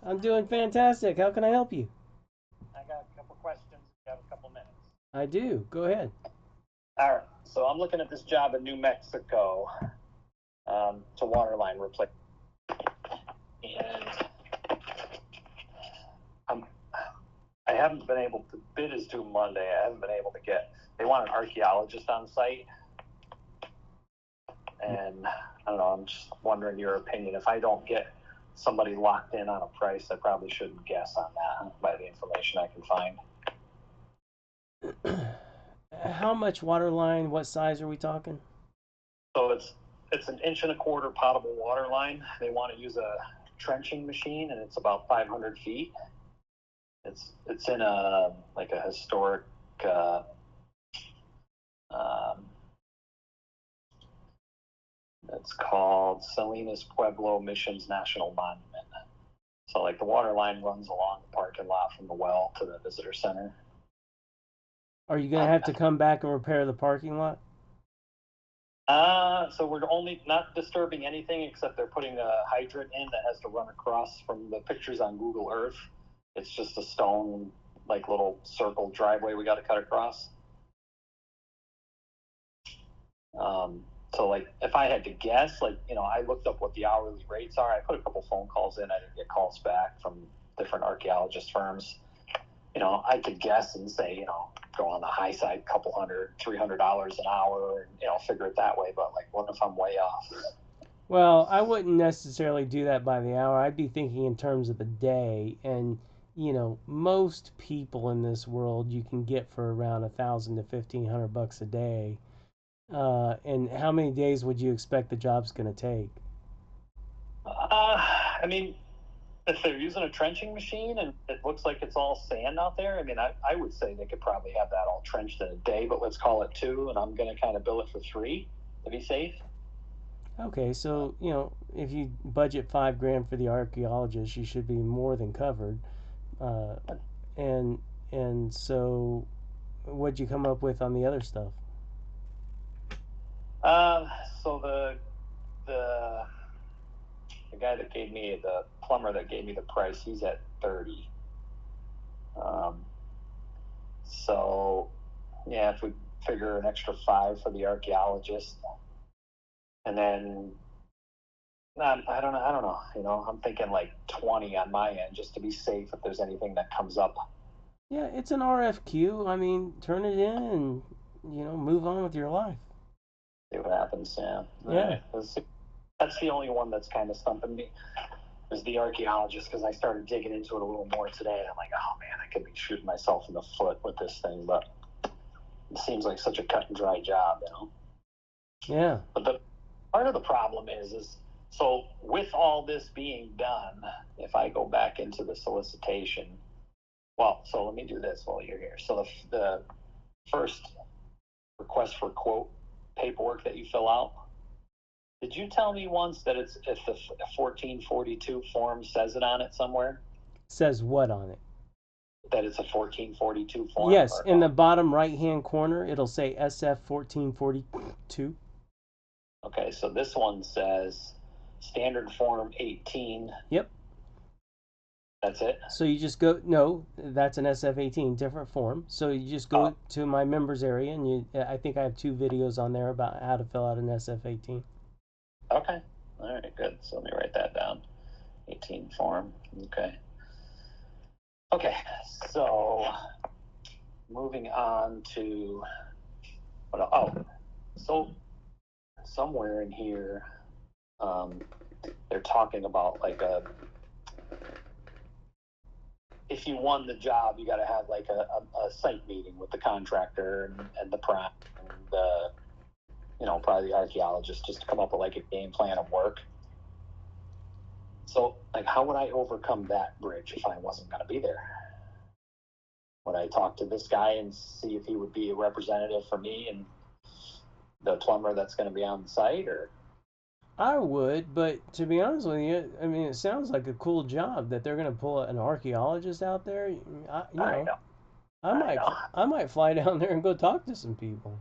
I'm doing fantastic. How can I help you? I got a couple questions. You have a couple minutes. I do. Go ahead. All right. So I'm looking at this job in New Mexico to waterline replace, and I'm, I haven't been able to. Bid is due Monday. I haven't been able to get. They want an archaeologist on site, and I don't know. I'm just wondering your opinion. If I don't get somebody locked in on a price, I probably shouldn't guess on that by the information I can find. How much water line? What size are we talking? So it's an inch and a quarter potable water line. They want to use a trenching machine, and it's about 500 feet. It's in a historic. Uh, um, it's called Salinas Pueblo Missions National Monument. So like the water line runs along the parking lot from the well to the visitor center. Are you gonna have to come back and repair the parking lot? So we're only not disturbing anything except they're putting a hydrant in that has to run across from the pictures on Google Earth. It's just a stone, like little circle driveway we got to cut across. So like if I had to guess, like, I looked up what the hourly rates are. I put a couple phone calls in. I didn't get calls back from different archaeologist firms. I could guess and say, go on the high side, couple hundred, $300 an hour, and, figure it that way. But like, what if I'm way off? Well, I wouldn't necessarily do that by the hour. I'd be thinking in terms of the day. And most people in this world you can get for around 1,000 to 1,500 bucks a day. And how many days would you expect the job's gonna take? I mean, if they're using a trenching machine and it looks like it's all sand out there, I mean, I would say they could probably have that all trenched in a day, but let's call it two, and I'm going to kind of bill it for three to be safe. Okay, so if you budget 5 grand for the archaeologist, you should be more than covered. Uh, and so, what'd you come up with on the other stuff? Uh, so the the guy that gave me the plumber that gave me the price, he's at 30. Um, so yeah, if we figure an extra five for the archaeologist, and then I don't know. I don't know. I'm thinking like 20 on my end just to be safe if there's anything that comes up. Yeah, it's an RFQ. I mean, turn it in and move on with your life. See what happens. Yeah. All Yeah. right. That's the only one that's kind of stumping me is the archaeologist because I started digging into it a little more today. And I'm like, oh man, I could be shooting myself in the foot with this thing, but it seems like such a cut and dry job. Yeah. But the part of the problem is so with all this being done, if I go back into the solicitation, well, so let me do this while you're here. So the first request for quote paperwork that you fill out. Did you tell me once that it's if the 1442 form says it on it somewhere Says what on it? that it's a 1442 form? Yes, in the bottom right hand corner, it'll say SF 1442. Okay, so this one says standard form 18. Yep. That's it. So you just go. No, that's an SF-18, different form. So you just go to my members area, and I think I have 2 videos on there about how to fill out an SF-18. Okay. All right, good. So let me write that down. 18 form. Okay. Okay. So moving on to so somewhere in here, they're talking about like if you won the job, you got to have like a site meeting with the contractor and the prime and probably the archaeologist just to come up with like a game plan of work. So like, how would I overcome that bridge if I wasn't going to be there? Would I talk to this guy and see if he would be a representative for me and the plumber that's going to be on the site, or? I would, but to be honest with you, I mean, it sounds like a cool job that they're gonna pull an archaeologist out there. I know. I might, I might fly down there and go talk to some people.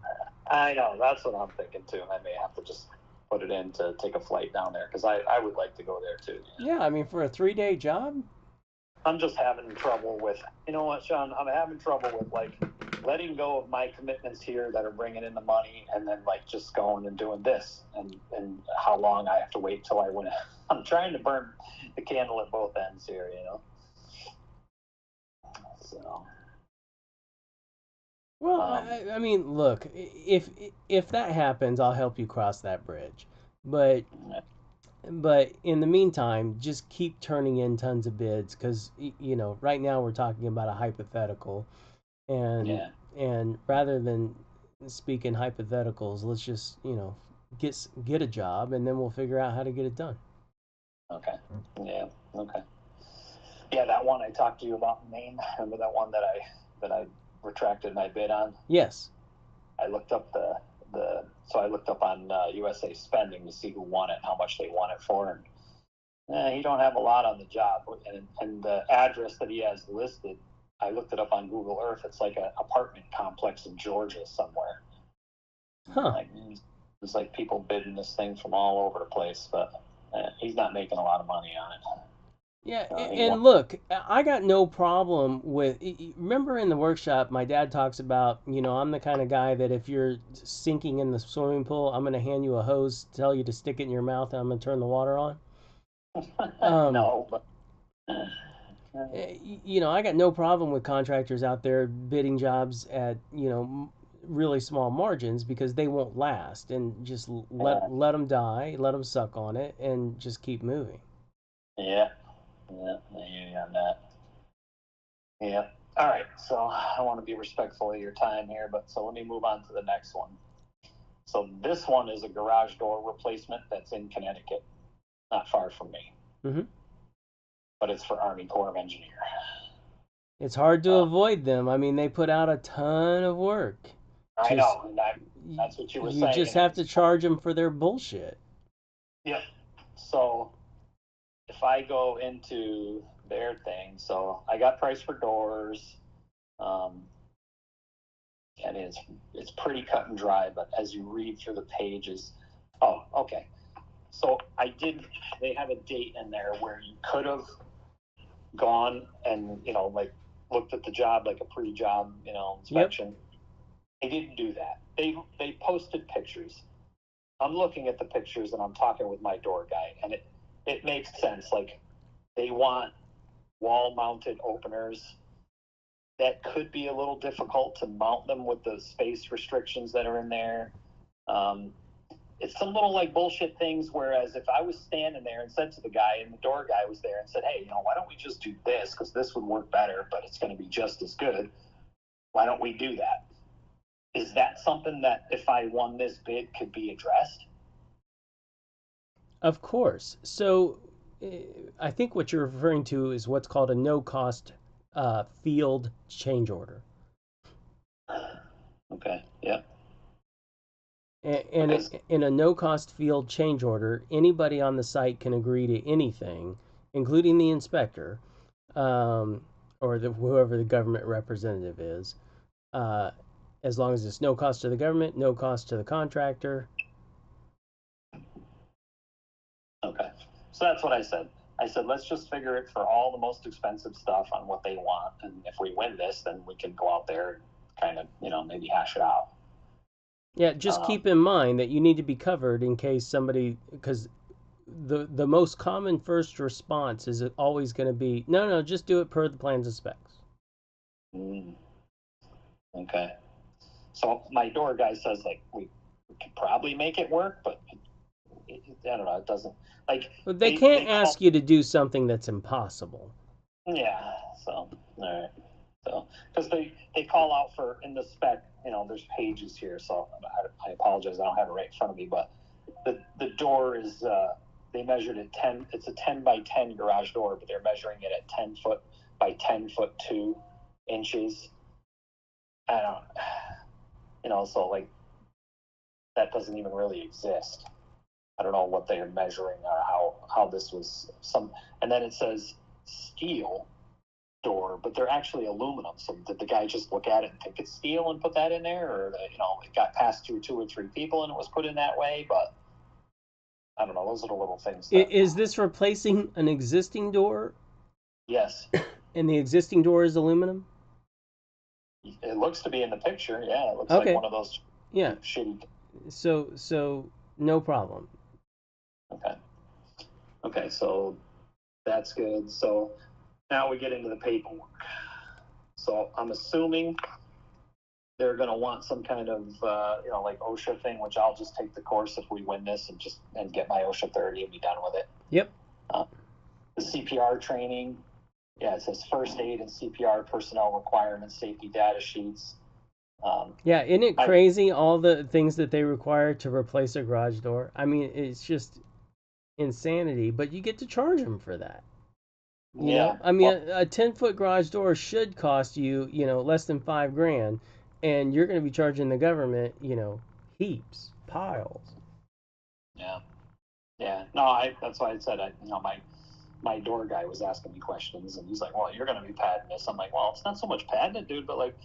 I know. That's what I'm thinking too. I may have to just put it in to take a flight down there because I would like to go there too. Yeah, I mean, for a 3-day job. I'm just having trouble with, you know what, Sean? I'm having trouble with like letting go of my commitments here that are bringing in the money, and then like just going and doing this, and how long I have to wait till I win. I'm trying to burn the candle at both ends here, you know. So. Well, I mean, look, if that happens, I'll help you cross that bridge. But in the meantime, just keep turning in tons of bids because you know right now we're talking about a hypothetical, and Yeah. and rather than speak in hypotheticals, let's just get a job and then we'll figure out how to get it done. Okay. Yeah. Okay. Yeah, that one I talked to you about in Maine. Remember that one that I retracted my bid on? Yes. I looked up so I looked up on USA Spending to see who won it, how much they won it for, and he don't have a lot on the job. And the address that he has listed, I looked it up on Google Earth. It's like an apartment complex in Georgia somewhere. Huh. Like, there's like people bidding this thing from all over the place, but he's not making a lot of money on it. Yeah, and look, I got no problem with. Remember in the workshop, my dad talks about, I'm the kind of guy that if you're sinking in the swimming pool, I'm going to hand you a hose, tell you to stick it in your mouth, and I'm going to turn the water on. No, but. I got no problem with contractors out there bidding jobs at, really small margins because they won't last, and just let them die, let them suck on it, and just keep moving. Yeah. Yeah, I hear you on that. Yeah. All right. So I want to be respectful of your time here, but so let me move on to the next one. So this one is a garage door replacement that's in Connecticut, not far from me. Mm-hmm. But it's for Army Corps of Engineer. It's hard to avoid them. I mean, they put out a ton of work. I know, and that's what you were saying. You just have to charge them for their bullshit. Yep. So if I go into their thing, so I got price for doors, and it's pretty cut and dry. But as you read through the pages, oh, okay. So they have a date in there where you could have gone and like looked at the job, like a pre-job inspection. Yep. They didn't do that. They posted pictures. I'm looking at the pictures and I'm talking with my door guy, and it makes sense. Like, they want wall-mounted openers. That could be a little difficult to mount them with the space restrictions that are in there. It's some little like bullshit things, whereas if I was standing there and said to the guy, and the door guy was there and said, hey, why don't we just do this, because this would work better, but it's going to be just as good. Why don't we do that? Is that something that if I won this bid could be addressed? Of course. So I think what you're referring to is what's called a no-cost field change order. Okay, yeah. And in a no-cost field change order, anybody on the site can agree to anything, including the inspector, or whoever the government representative is, as long as it's no cost to the government, no cost to the contractor. Okay, so that's what I said. I said, let's just figure it for all the most expensive stuff on what they want, and if we win this, then we can go out there and kind of, maybe hash it out. Yeah, just keep in mind that you need to be covered in case somebody, because the most common first response is always going to be, no, just do it per the plans and specs. Okay. So my door guy says, like, we could probably make it work, but I don't know, it doesn't, like... They can't ask you to do something that's impossible. Yeah, so, all right. So, because they call out for, in the spec, there's pages here, so I apologize, I don't have it right in front of me, but the door is, they measured it 10, it's a 10 by 10 garage door, but they're measuring it at 10 foot by 10 foot 2 inches. I don't, so like, that doesn't even really exist. I don't know what they're measuring or how this was and then it says steel door, but they're actually aluminum. So did the guy just look at it and think it's steel and put that in there, or it got passed through 2 or 3 people and it was put in that way? But I don't know. Those are the little things. Is this replacing an existing door? Yes. And the existing door is aluminum? It looks to be in the picture. Yeah, it looks like Okay. one of those Yeah. cheap, shitty. So no problem. Okay. Okay, so that's good. So now we get into the paperwork. So I'm assuming they're going to want some kind of, like OSHA thing, which I'll just take the course if we win this and get my OSHA 30 and be done with it. Yep. The CPR training, yeah, it says first aid and CPR personnel requirements, safety data sheets. Yeah, isn't it crazy all the things that they require to replace a garage door? I mean, it's just insanity, but you get to charge them for that. Yeah. I mean, a 10-foot garage door should cost you, less than 5 grand, and you're going to be charging the government, heaps, piles. Yeah. Yeah. No, that's why I said, my door guy was asking me questions, and he's like, well, you're going to be padding this. I'm like, well, it's not so much padding it, dude, but like,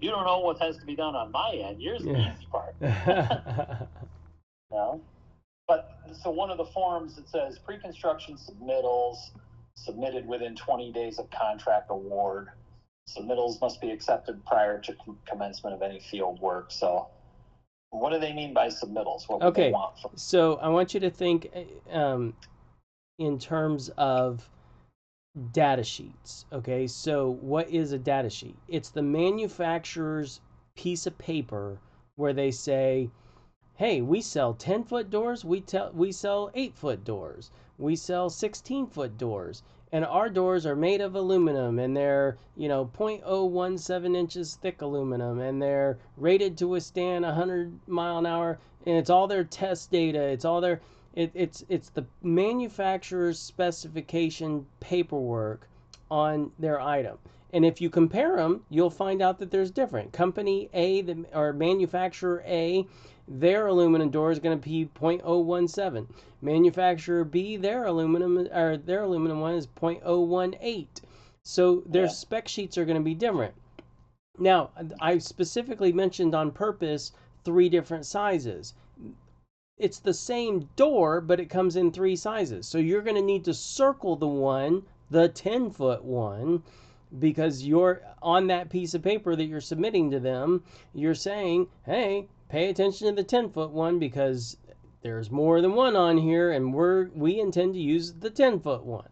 you don't know what has to be done on my end. Here's the easy part. No? But so one of the forms, it says pre-construction submittals submitted within 20 days of contract award. Submittals must be accepted prior to commencement of any field work. So what do they mean by submittals? What would they want from? So I want you to think in terms of data sheets. Okay, so what is a data sheet? It's the manufacturer's piece of paper where they say, hey, we sell 10-foot doors, we sell 8-foot doors, we sell 16-foot doors, and our doors are made of aluminum, and they're 0.017 inches thick aluminum, and they're rated to withstand 100-mile an hour, and it's all their test data, it's all their it's the manufacturer's specification paperwork on their item. And if you compare them, you'll find out that there's different. Company A, or manufacturer A, their aluminum door is going to be 0.017. Manufacturer B, their aluminum one is 0.018. So their spec sheets are going to be different. Now, I specifically mentioned on purpose 3 different sizes. It's the same door, but it comes in 3 sizes. So you're going to need to circle the 10-foot one, because you're on that piece of paper that you're submitting to them. You're saying, hey, pay attention to the 10-foot one because there's more than one on here, and we intend to use the 10-foot one.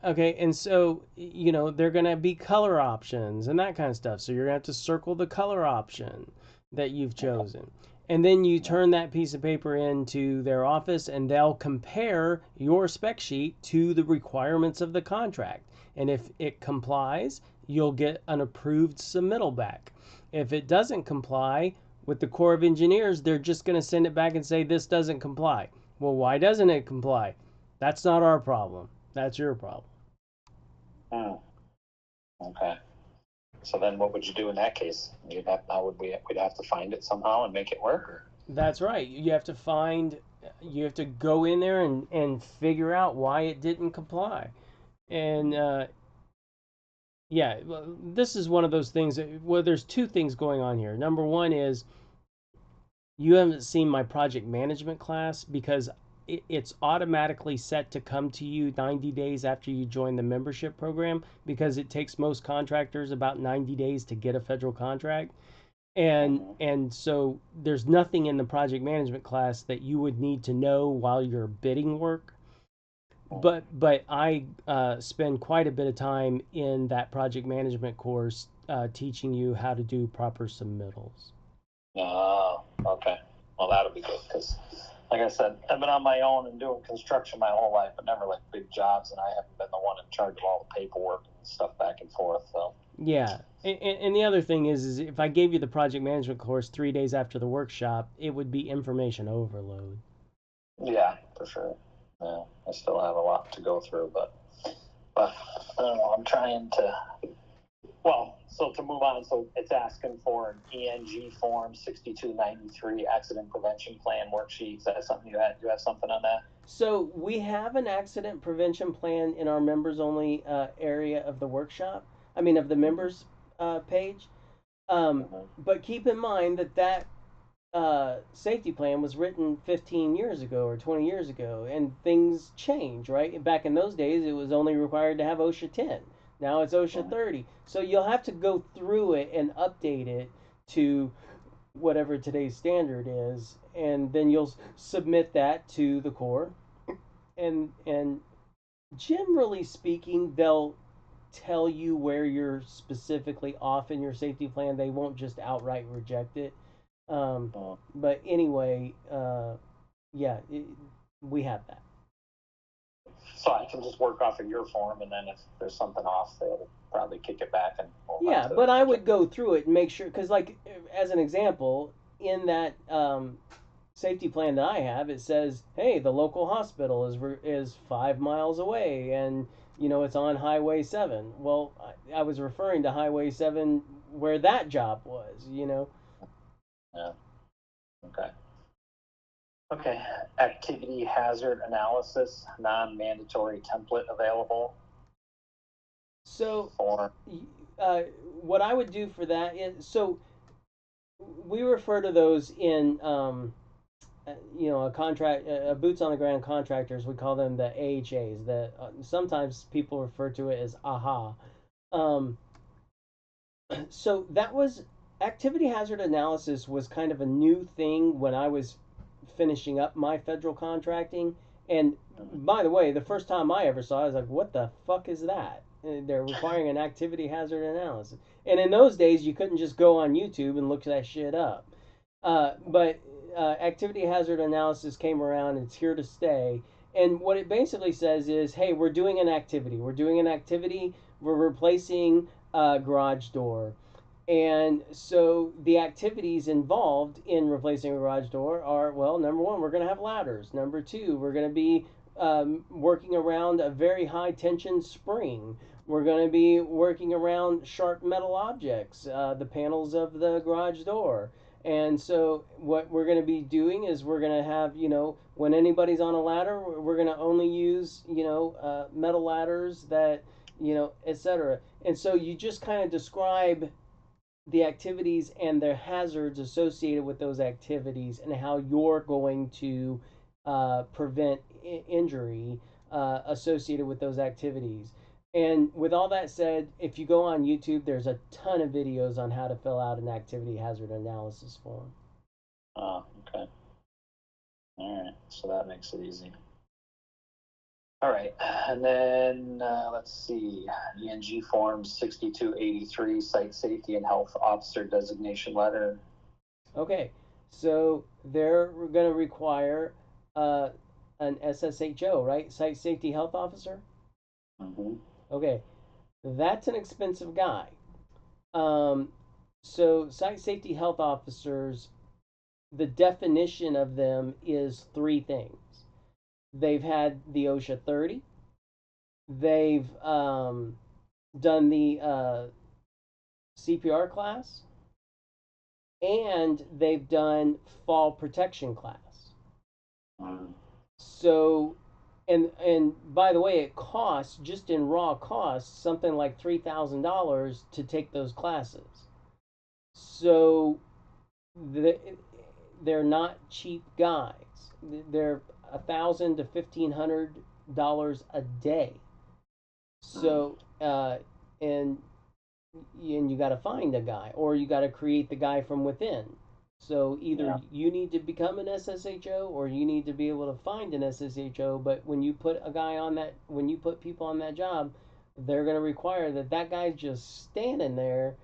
Okay, and so they're going to be color options and that kind of stuff. So you're going to have to circle the color option that you've chosen. And then you turn that piece of paper into their office, and they'll compare your spec sheet to the requirements of the contract. And if it complies, you'll get an approved submittal back. If it doesn't comply, with the Corps of Engineers, they're just going to send it back and say, this doesn't comply. Well, why doesn't it comply? That's not our problem. That's your problem. Okay. So then what would you do in that case? We'd have to find it somehow and make it work? Or? That's right. You have to go in there and figure out why it didn't comply. And yeah, this is one of those things there's 2 things going on here. Number one is you haven't seen my project management class, because it's automatically set to come to you 90 days after you join the membership program, because it takes most contractors about 90 days to get a federal contract. And so there's nothing in the project management class that you would need to know while you're bidding work. But I spend quite a bit of time in that project management course teaching you how to do proper submittals. Oh, okay. Well, that'll be good, because like I said, I've been on my own and doing construction my whole life, but never like big jobs, and I haven't been the one in charge of all the paperwork and stuff back and forth. So yeah, and the other thing is if I gave you the project management course 3 days after the workshop, it would be information overload. Yeah, for sure. Yeah, I still have a lot to go through, but I don't know. I'm trying to. Well, so to move on, so it's asking for an ENG form 6293 accident prevention plan worksheet. Is that something you have something on that? So we have an accident prevention plan in our members only area of the workshop. I mean, of the members page. But keep in mind that safety plan was written 15 years ago or 20 years ago, and things change, right? Back in those days, it was only required to have OSHA 10. Now it's OSHA 30. So you'll have to go through it and update it to whatever today's standard is, and then you'll submit that to the Corps. And generally speaking, they'll tell you where you're specifically off in your safety plan. They won't just outright reject it. But anyway, yeah, we have that. So I can just work off of your form, and then if there's something off, they'll probably kick it back and. Yeah, but I would go through it and make sure, because, like, as an example, in that safety plan that I have, it says, hey, the local hospital is 5 miles away, and it's on Highway 7. Well, I was referring to Highway 7 where that job was. Yeah. Okay. Okay. Activity hazard analysis, non-mandatory template available. So, what I would do for that is, so we refer to those in, a boots on the ground contractors. We call them the AHAs. Sometimes people refer to it as AHA. So that was activity hazard analysis was kind of a new thing when I was finishing up my federal contracting. And by the way, the first time I ever saw it, I was like, what the fuck is that? They're requiring an activity hazard analysis. And in those days, you couldn't just go on YouTube and look that shit up. But activity hazard analysis came around, and it's here to stay. And what it basically says is, hey, we're doing an activity. We're replacing a garage door. And so the activities involved in replacing a garage door are, well, number one, we're going to have ladders. Number two, we're going to be working around a very high tension spring. We're going to be working around sharp metal objects, the panels of the garage door. And so what we're going to be doing is we're going to have, when anybody's on a ladder, we're going to only use, metal ladders that, etc. And so you just kind of describe the activities and the hazards associated with those activities and how you're going to prevent injury associated with those activities. And with all that said, if you go on YouTube, there's a ton of videos on how to fill out an activity hazard analysis form. Oh, okay. All right. So that makes it easy. All right. And then let's see. ENG form 6283, Site Safety and Health Officer Designation Letter. Okay. So they're going to require an SSHO, right? Site Safety Health Officer? Mm-hmm. Okay, that's an expensive guy. So site safety health officers, the definition of them is three things. They've had the OSHA 30. They've done the CPR class, and they've done fall protection class. Mm. So and by the way, it costs, just in raw costs, something like $3,000 to take those classes. So they're not cheap guys. They're $1,000 to $1,500 a day. So and you got to find a guy, or you got to create the guy from within. So either you need to become an SSHO, or you need to be able to find an SSHO. But when you put when you put people on that job, they're going to require that guy's just standing there,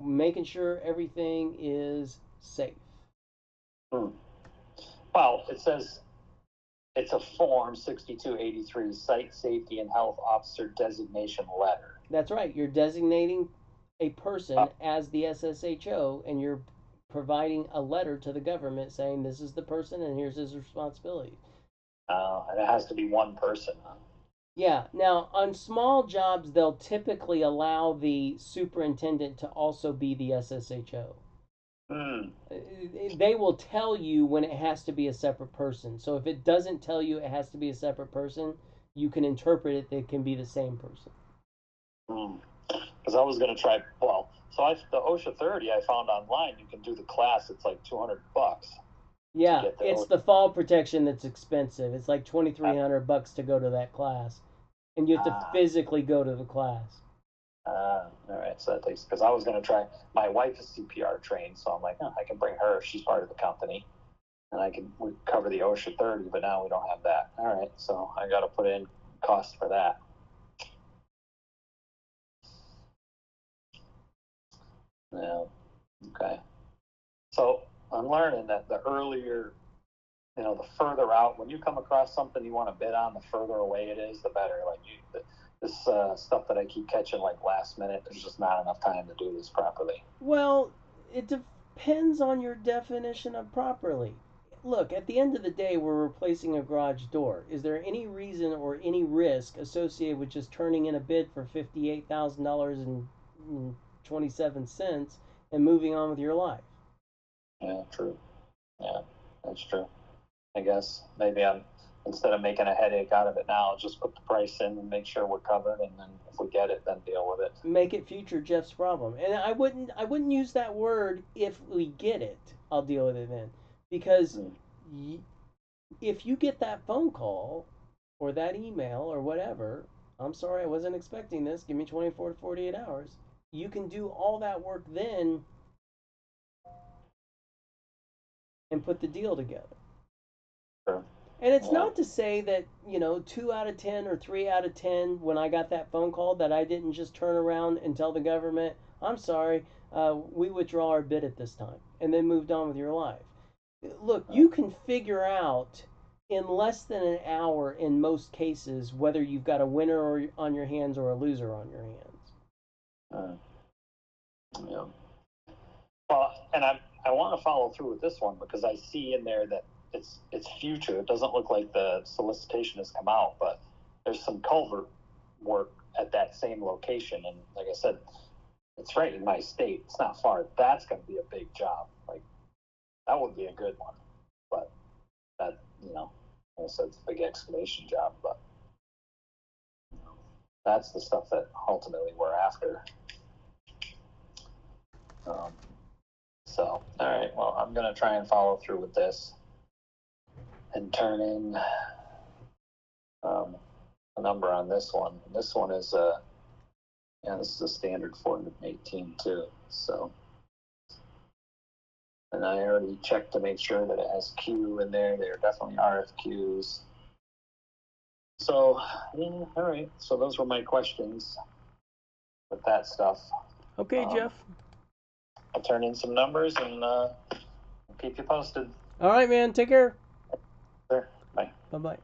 making sure everything is safe. Well, it says it's a form 6283, Site Safety and Health Officer Designation Letter. That's right. You're designating a person as the SSHO, and you're providing a letter to the government saying this is the person and here's his responsibility. And it has to be one person, huh? Yeah. Now, on small jobs, they'll typically allow the superintendent to also be the SSHO. They will tell you when it has to be a separate person. So if it doesn't tell you it has to be a separate person, you can interpret it that it can be the same person. because I was going to try. Well, so the OSHA 30 I found online. You can do the class. It's like $200. Yeah, it's the fall protection that's expensive. It's like $2,300 to go to that class, and you have to physically go to the class. All right, so that takes, because I was going to try. My wife is CPR trained, so I'm like, I can bring her if she's part of the company, and we cover the OSHA 30. But now we don't have that. All right, so I got to put in cost for that. Yeah. Okay. So I'm learning that the earlier, the further out, when you come across something you want to bid on, the further away it is, the better. Like this stuff that I keep catching like last minute, there's just not enough time to do this properly. Well, it depends on your definition of properly. Look, at the end of the day, we're replacing a garage door. Is there any reason or any risk associated with just turning in a bid for $58,000.27 and moving on with your life? Yeah, true. Yeah, that's true. I guess maybe instead of making a headache out of it now, just put the price in and make sure we're covered, and then if we get it, then deal with it. Make it future Jeff's problem. And I wouldn't use that word, if we get it, I'll deal with it then. Because if you get that phone call or that email or whatever, I'm sorry, I wasn't expecting this, give me 24 to 48 hours, you can do all that work then and put the deal together. Sure. And it's not to say that, 2 out of 10 or 3 out of 10, when I got that phone call, that I didn't just turn around and tell the government, I'm sorry, we withdraw our bid at this time, and then moved on with your life. Look, you can figure out in less than an hour in most cases whether you've got a winner on your hands or a loser on your hands. Yeah. Well, and I want to follow through with this one because I see in there that it's future. It doesn't look like the solicitation has come out, but there's some culvert work at that same location, and like I said, it's right in my state. It's not far. That's going to be a big job. Like, that would be a good one, but that, like I said, it's a big excavation job, but that's the stuff that ultimately we're after. So, all right, well, I'm going to try and follow through with this and turn in a number on this one. This one is this is a standard 418 too. So, and I already checked to make sure that it has Q in there. They are definitely RFQs. So, all right. So those were my questions with that stuff. Okay, Jeff. I'll turn in some numbers and keep you posted. All right, man. Take care. Sure. Bye. Bye-bye.